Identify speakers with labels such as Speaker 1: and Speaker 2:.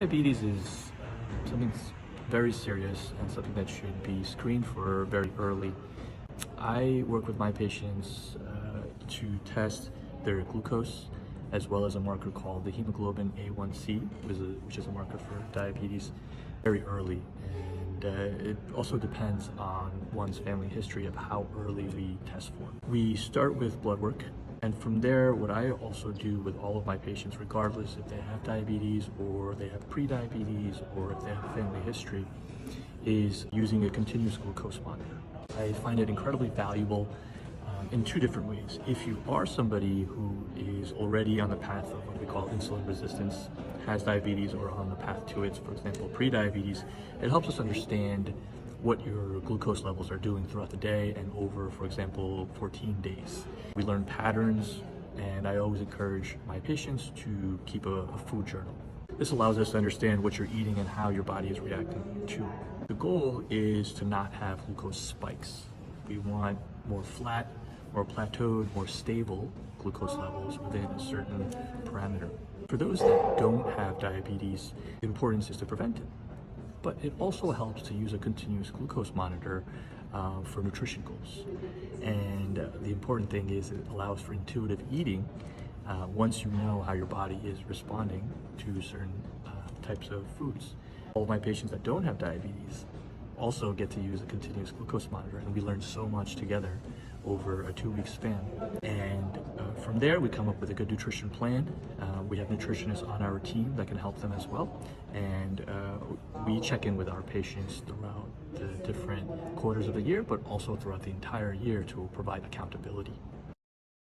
Speaker 1: Diabetes is something that's very serious and something that should be screened for very early. I work with my patients to test their glucose as well as a marker called the hemoglobin A1C, which is a marker for diabetes, very early. And it also depends on one's family history of how early we test for. We start with blood work, and from there, what I also do with all of my patients, regardless if they have diabetes or they have pre-diabetes or if they have a family history, is using a continuous glucose monitor. I find it incredibly valuable in two different ways. If you are somebody who is already on the path of what we call insulin resistance, has diabetes or on the path to it, for example, pre-diabetes, it helps us understand what your glucose levels are doing throughout the day and over, for example, 14 days. We learn patterns, and I always encourage my patients to keep a food journal. This allows us to understand what you're eating and how your body is reacting to it. The goal is to not have glucose spikes. We want more flat, more plateaued, more stable glucose levels within a certain parameter. For those that don't have diabetes, the importance is to prevent it. But it also helps to use a continuous glucose monitor for nutrition goals. And the important thing is it allows for intuitive eating once you know how your body is responding to certain types of foods. All of my patients that don't have diabetes also get to use a continuous glucose monitor, and we learn so much together over a 2-week span. And from there, we come up with a good nutrition plan. We have nutritionists on our team that can help them as well. And we check in with our patients throughout the different quarters of the year, but also throughout the entire year to provide accountability.